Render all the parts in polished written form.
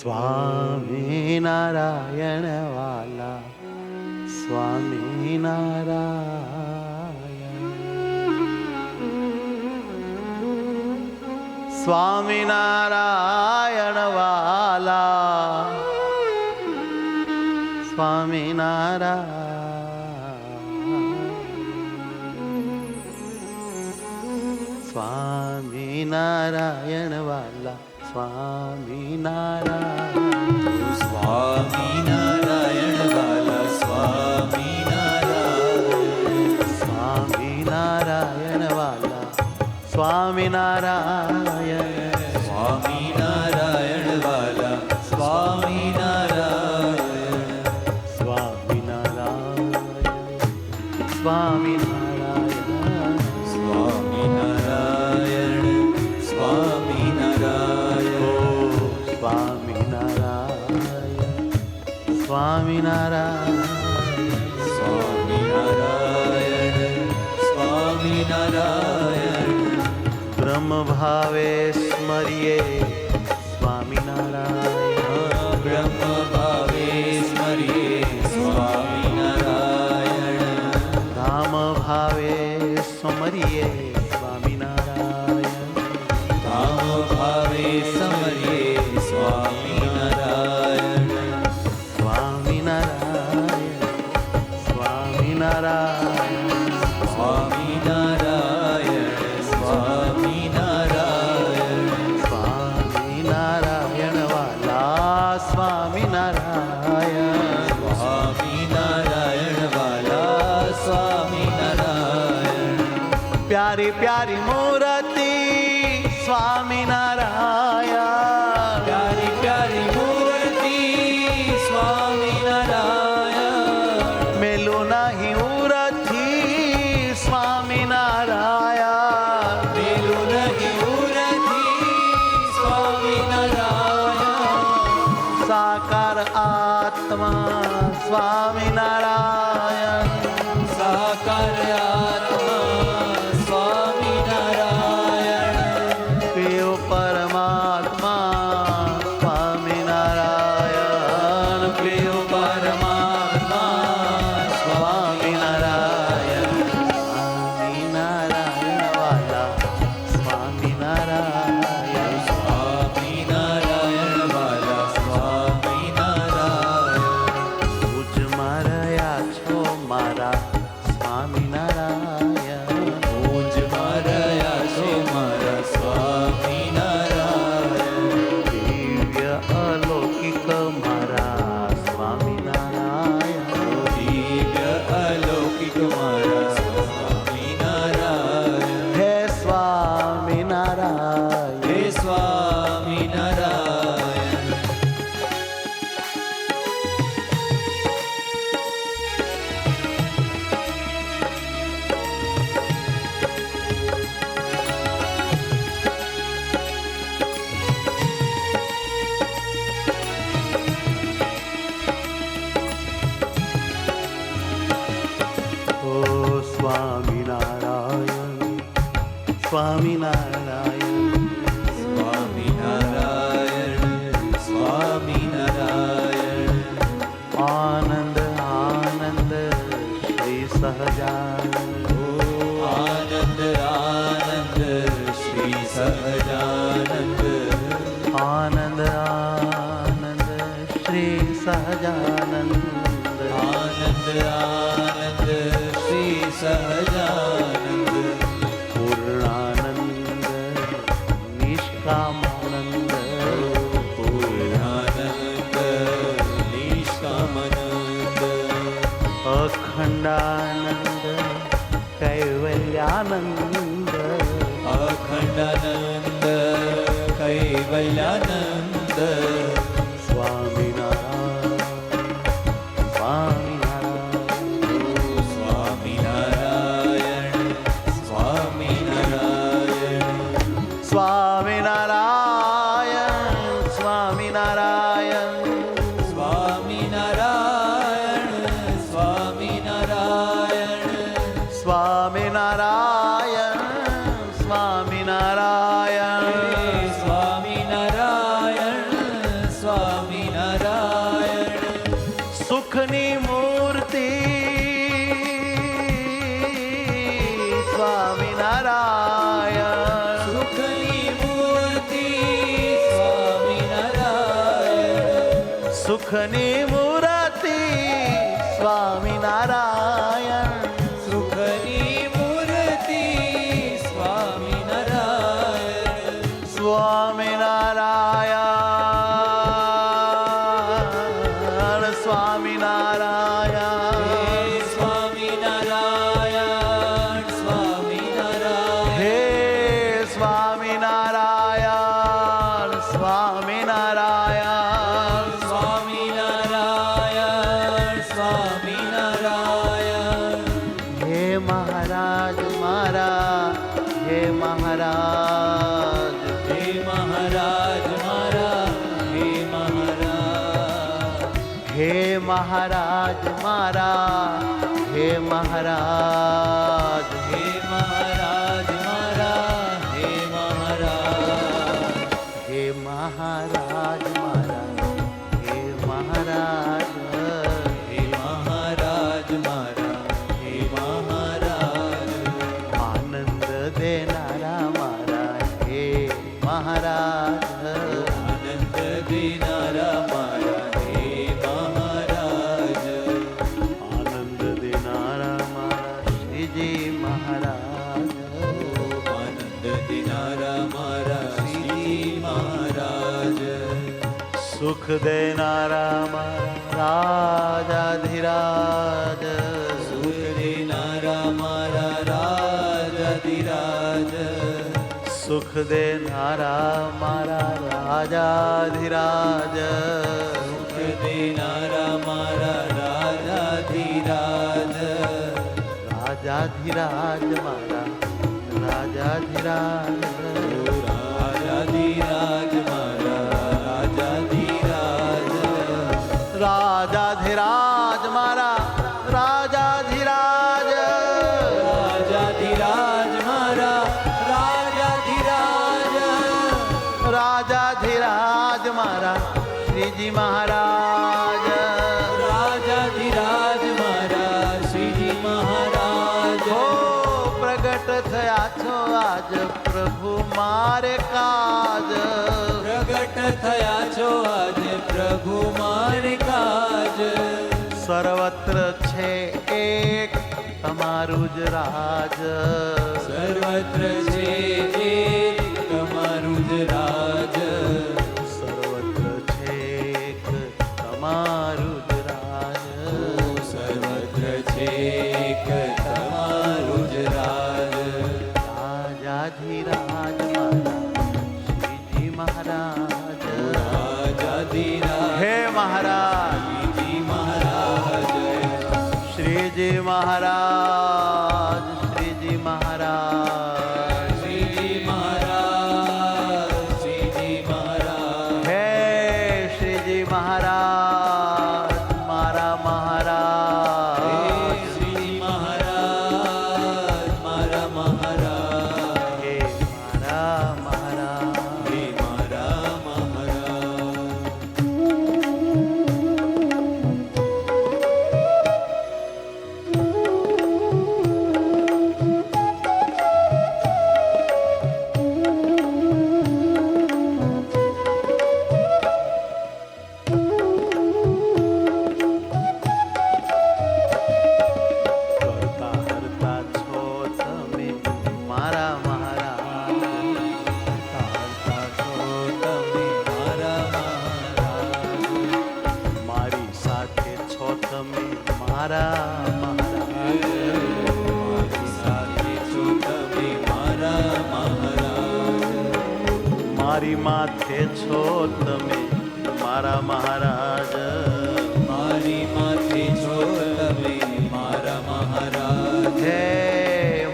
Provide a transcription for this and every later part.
સ્વામિનારાયણ વાલા સ્વામિનારાયણ. સ્વામિનારાયણ વાલા સ્વામિનારાયણ. સ્વામિનારાયણ વાલા સ્વામિનારાયણ. સ્વામિનારાયણ વાલા સ્વામિનારાયણ. સ્વામિનારાયણ વાલા સ્વામિનારાયણ. સ્વામિનારાયણ વાલા સ્વામિનારાયણ. સ્વામિનારાયણ સ્વામિનારાયણ. સ્વામિનારાયણ સ્વામિનારાયણ. સ્વામિનારાયણ સ્વામિનારાયણ સ્વામિનારાયણ. બ્રહ્મ ભાવે સ્મરીએ સ્વામિનારાયણ. બ્રહ્મ ભાવે સ્મરીએ સ્વામિનારાયણ. ધામ ભાવે સ્મરીએ સ્વામિનારાયણ. ધામ ભાવે સ્મરીએ સ્વામિનારાયણ. સ્વામિનારાયણ સ્વામિનારાયણ. સ્વામિનારાયણ સ્વામિનારાયણ. સ્વામિનારાયણ વાલા સ્વામિનારાયણ. સ્વામિનારાયણ વાલા સ્વામિનારાયણ. પ્યારી પ્યારી મૂર્તિ સ્વામિનારાયણ. પ્યારી પ્યારી મૂર્તિ સ્વામિનારાયણ. મેલું નહીં ઉરથી સ્વામિનારાયણ. મેલું નહીં ઉરથી સ્વામિનારાયણ. સાકાર આત્મા સ્વામિનારાયણ. સાકાર આત્મા સ્વામિનારાયણ. પ્રિય પરમાત્મા સ્વામિનારાયણ. પ્રિય પરમાત્મા સ્વામિનારાયણ. સ્વામિનારાયણ વાલા સ્વામિનારાયણ. સ્વામિનારાયણ વાલા સ્વામિનારાયણ. ઉજમાં રહ્યા છો મારા સ્વામિનારાયણ. પૂજમાં રહ્યા છો મારા સ્વામિનારાયણ. દિવ્ય અલૌકિક મારા સ્વામિનારાયણ. દિવ્ય અલૌકિક મારા સ્વામિનારાયણ. હે સ્વામિનારાયણ. હે સ્વામિનારાયણ. ઓ સ્વામિનારાયણ સ્વામિનારાયણ. સ્વામિનારાયણ સ્વામિનારાયણ. આનંદ આનંદ શ્રી સહજાનંદ. આનંદ આનંદ શ્રી સહજાનંદ. આનંદ આનંદ શ્રી સહજાનંદ. આનંદ આનંદ શ્રી સહજાનંદ. પૂર્ણાનંદ નિષ્કામાનંદ. પૂર્ણાનંદ નિષ્કામાનંદ. અખંડાનંદ કૈવલ્યાનંદ. અખંડાનંદ કૈવલ્યાનંદ. સ્વામિનારાયણ સ્વામિનારાયણ. સ્વામિનારાયણ સ્વામિનારાયણ. સ્વામિનારાયણ સ્વામિનારાયણ. સ્વામિનારાયણ સ્વામિનારાયણ. સ્વામિનારાયણ. સ્વામિનારાયણ. સ્વામિનારાયણ સુખની મૂર્તિ સ્વામિનારાયણ સુખની મૂર્તિ સ્વામિનારાયણ સુખની મૂર્તિ સ્વામિનારાયણ સુખની મૂર્તિ સ્વામિનારાયણ સ્વામિનારાયણ સ્વામિનારાયણ સ્વામિનારાયણ સ્વામિનારાયણ હે સ્વામિનારાયણ સ્વામિનારાયણ સ્વામિનારાયણ સ્વામિનારાયણ હે મહારાજ મારા હે મહારાજ હે મહારાજ મારા હે મહારાજ હે મહારાજ મારા હે મહારાજ હે મહારાજ મારા હે મહારાજ હે મહારાજ મારા હે મહારાજ હે મહારાજ મારા હે મહારાજ આનંદ દેનારા મારા હે મહારાજ આનંદ દેનારા મારા હે મહારાજ આનંદ દેનારા મારા શ્રીજી મહારાજ આનંદ દેનારા મારા શ્રી મહારાજ સુખ દેનારા મારા રાજાધિરાજ સુખ દેનારા મારા રાજાધિરાજ સુખ દેનારા મારા રાજાધિરાજ સુખ દેનારા મારા રાજાધિરાજ રાજાધિરાજ મારા રાજાધિરાજ રાજાધિરાજ મારા રાજાધિરાજ રાજાધિરાજ મારા રાજાધિરાજ રાજાધિરાજ મારા રાજાધિરાજ રાજાધિરાજ મારા શ્રીજી મહારાજ રાજાધિરાજ મારા શ્રીજી મહારાજ હો પ્રગટ થયા છો આજ પ્રભુ મારે કાજ પ્રગટ થયા છો આજે પ્રભુ મારે કાજ સર્વત્ર છે એક તમારું જ રાજ સર્વત્ર છે એક તમારું જ રાજ સર્વત્ર છે એક તમારું જ રાજ સર્વત્ર છે એક તમારું જ રાજ રાજાધિરાજ મારા શ્રીજી મહારાજ રાજાધિરાજ હે મહારાજ શ્રીજી મહારાજ શ્રીજી મહારાજ શ્રીજી મહારાજ શ્રીજી મહારાજ શ્રીજી મહારાજ હે શ્રીજી મહારાજ મારા મહારાજ શ્રીજી મહારાજ મારા મહારાજ હે મારા મહારાજ હે મારા મહારાજ કરતા હરતા છો તમે મારા મહારાજ તારતા છો તમે મારા મહારાજ મારી સાથે છો તમે મારા મહારાજ મારી સાથે છો તમે મારા મહારાજ મારી માથે છો તમે મારા મહારાજ મારી માથે છો તમે મારા મહારાજ હે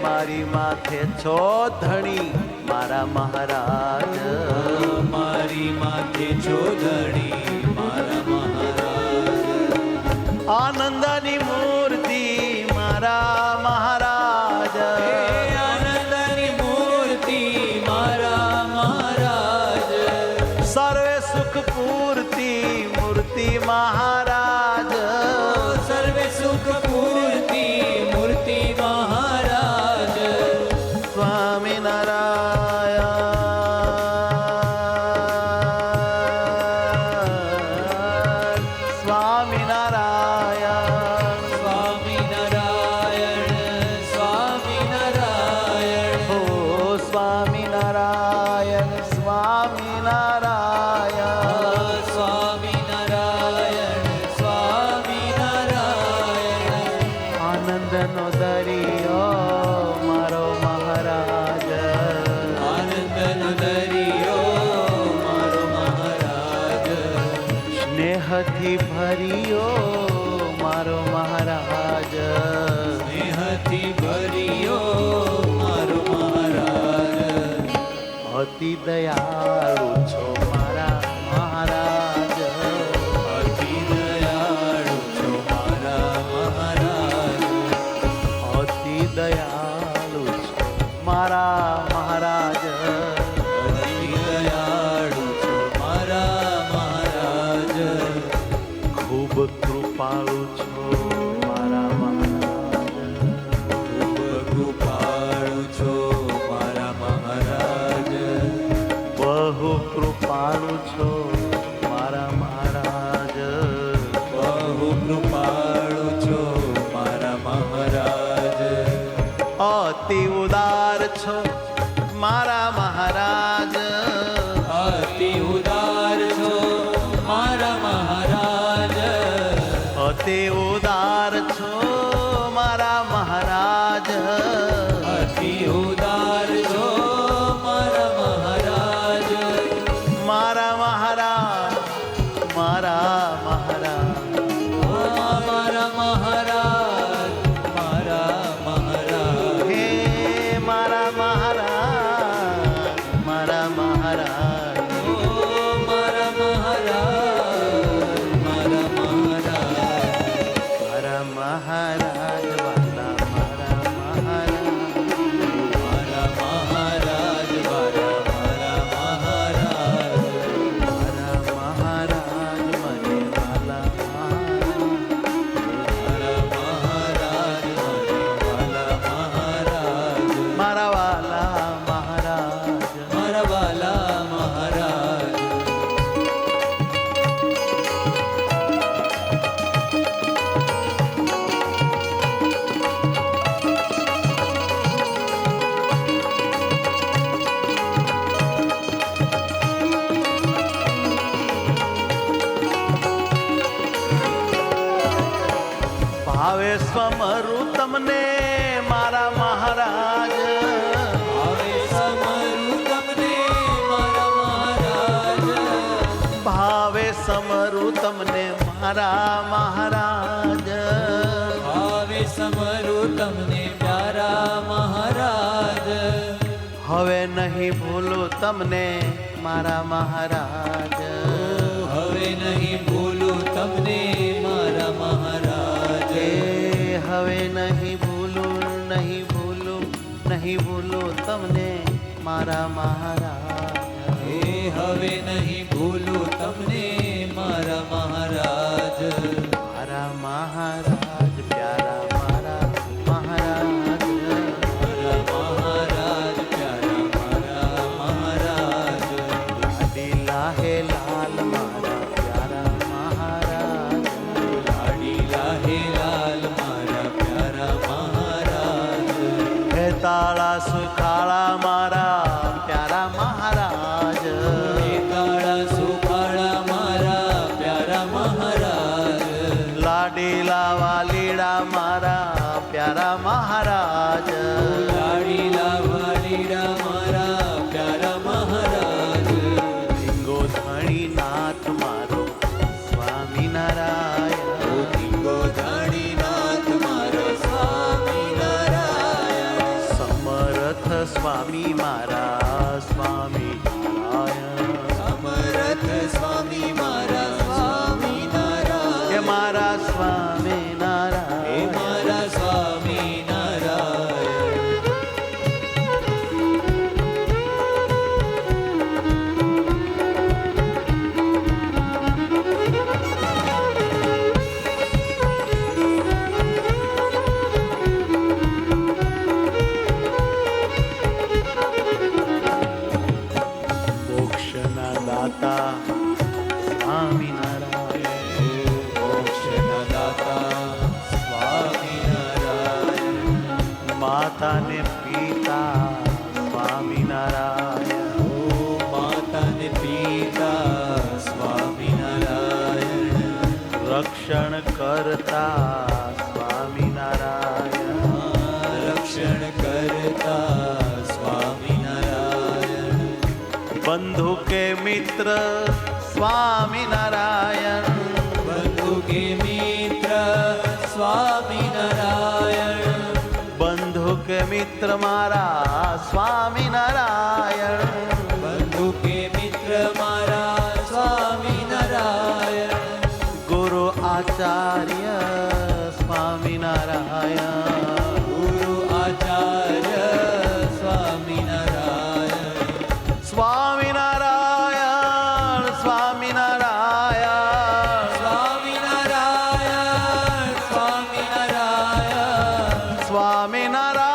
મારી માથે છો ધણી મારા મહારાજ મારી માથે છો ધણી મારા મહારાજ આનંદની મૂર્તિ મારા મહારાજ હે આનંદની મૂર્તિ મારા મહારાજ સર્વે સુખ પૂર્તિ સ્નેહથી ભર્યો મારો મહારાજ, સ્નેહથી ભર્યો મારો મહારાજ, અતિ દયાળુ છો મારા મહારાજ, અતિ દયાળુ છો મારા મહારાજ, અતિ દયાળુ છો મારા મહારાજ, અતિ દયાળુ છો મારા મહારાજ, ખૂબ કૃપાળુ છો મારા મહારાજ, ખૂબ કૃપાળુ છો મારા મહારાજ, બહુ કૃપાળુ છો મારા મહારાજ, બહુ કૃપાળુ છો મારા મહારાજ, અતિ ઉદાર છો મારા મહારાજ, અતિ ઉદાર છો મારા મહારાજ, અતિ ઉદાર છો મારા મહારાજ, અતિ ઉદાર છો મારા મહારાજ, મારા મહારાજ, મારા મહારાજ, મારા મહારાજ, મારા મહારાજ, હે મારા મહારાજ, મારા મહારાજ, ઓ મારા મહારાજ, મારા મહારાજ, મારા મહારાજ વાલા મારા મહારાજ, મારા મહારાજ, મારા મહારાજ, મારા મહારાજ મને વાલા મહારાજ, મારા મહારાજ, મારા વાલા મહારાજ, મારા વાલા મહારાજ, ભાવે સ્વમરું તમને મારા મહારાજ, આવે સમરું તમને મારા મહારાજ, ભાવે સમરું તમને મારા મહારાજ, આવે સમરું તમને પ્યારા મહારાજ, હવે નહીં ભૂલું તમને મારા મહારાજ, હવે નહીં ભૂલું તમને મારા મહારાજ, એ હવે નહીં ભૂલું, નહીં ભૂલું, નહીં ભૂલું તમને મારા મહારાજ, એ હવે નહીં ભૂલું તમને મારા મહારાજ, મારા મહારાજ પ્યારા મારા મહારાજ, મારા મહારાજ, પ્યારા મારા મહારાજ, લાડીલા હે લાલ મારા પ્યારા મહારાજ, લાડીલા હે લાલ મારા પ્યારા મહારાજ, હે તાળા સુખાળા મારા પ્યારા મહારાજ, કાળા સુકાળા મારા પ્યારા મહારાજ, લાડીલા વાલીડા મારા પ્યારા મહારાજ, લાડીલા વાલીડા મારા પ્યારા મહારાજ, લિંગો ધણી નાથ મારો સ્વામિનારાયણ, ધીંગો ધણીનાથ મારા સ્વામિનારાયણ, સમર્થ સ્વામી મારા સ્વામિનારાયણ, સમરથ સ્વામી મારા સ્વામિનારાયણ, હે મારા હે સ્વામિનારાયણ, મારા સ્વામિનારાયણ, મોક્ષના દાતા સ્વામિનારાયણ, મોક્ષના દાતા સ્વામિનારાયણ, માતા ને પિતા સ્વામિનારાયણ, ઓ માતા ને પિતા સ્વામિનારાયણ, રક્ષણ કરતા સ્વામિનારાયણ, રક્ષણ કરતા સ્વામિનારાયણ, બંધુ કે મિત્ર સ્વામિનારાયણ, મિત્ર મારા સ્વામિનારાયણ, બંધુ કે મિત્ર મારા સ્વામિનારાયણ, ગુરુ આચાર્ય સ્વામિનારાયણ, ગુરુ આચાર્ય સ્વામિનારાયણ, સ્વામિનારાયણ સ્વામિનારાયણ, સ્વામિનારાયણ સ્વામિનારાયણ, સ્વામિનારાયણ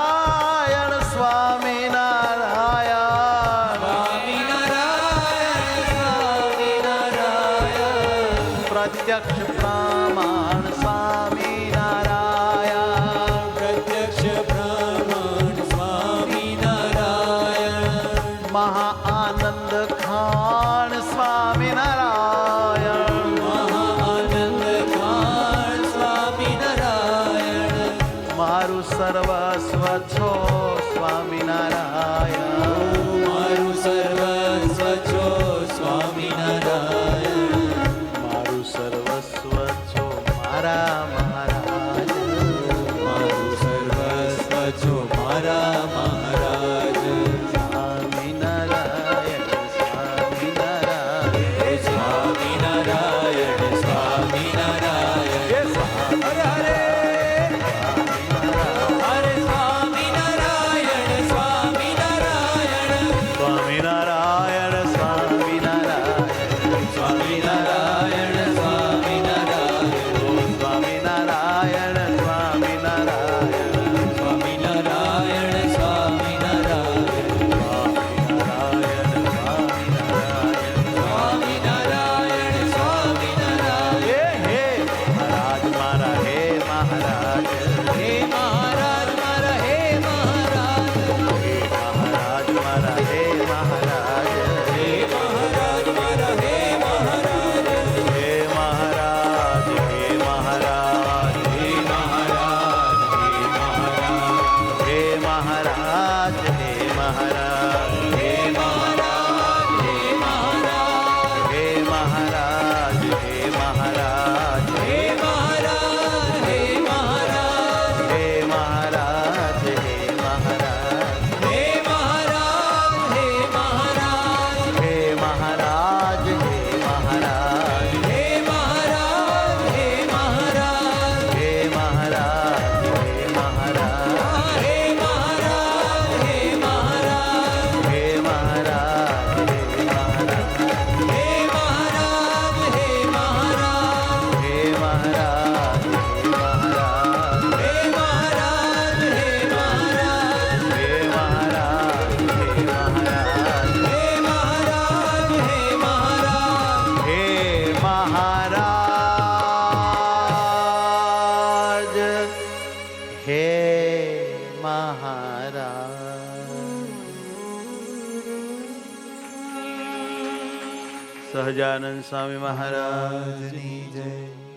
સ્વામિનારાયણ, સ્વામિનારાયણ પ્રત્યક્ષ પ્રમાણ સ્વામિનારાયણ, પ્રત્યક્ષ બ્રહ્મણ સ્વામિનારાયણ, મહા આનંદ ખાન સ્વામિનારાયણ, મહાઆનંદ ખાન સ્વામિનારાયણ, મારું સર્વસ્વ છો સ્વામિનારાયણ, મારું સર્વસ્વ છો સ્વામિનારાયણ, મારું સર્વસ્વ છો મારા મહારાજ, મારું સર્વસ્વ છો મારા મહારાજ, સ્વામિનારાયણ સ્વામિનારાયણ, સ્વામિનારાયણ સ્વામિનારાયણ, હે સ્વામિનારાયણ, હરે સ્વામિનારાયણ સ્વામિનારાયણ, સ્વામિનારાયણ સ્વામિનારાયણ, સ્વામિનારાયણ સ્વામિનારાયણ, સ્વામિનારાયણ સ્વામિનારાયણ, સ્વામિનારાયણ સ્વામિનારાયણ, સ્વામિનારાયણ સ્વામિનારાયણ, હે મહારાજ મારા હે મહારાજ, હે મહારાજ મારા હે મહારાજ, હે મહારાજ મારા હે મહારાજ, હે મહારાજ મારા હે મહારાજ, હે મહારાજ હે મહારાજ, હે મહારાજ હે મહારાજ, હે મહારાજ હે મહારાજ, હે મહારાજ હે મહારાજ, હે મહારાજ હે મહારાજ, હે મહારાજ હે મહારાજ, હે મહારાજ હે મહારાજ, હે મહારાજ હે મહારાજ, હે મહારાજ હે મહારાજ, હે મહારાજ હે મહારાજ, હે મહારાજ હે મહારાજ, હે મહારાજ હે મહારાજ, હે મહારાજ હે મહારાજ, હે મહારાજ હે મહારાજ, હે મહારાજ હે મહારાજ, હે મહારાજ હે મહારાજ, હે મહારાજ હે મહારાજ, હે મહારાજ હે મહારાજ, હે મહારાજ હે મહારાજ. સહજાનંદ સ્વામી મહારાજ મહારાજની જય.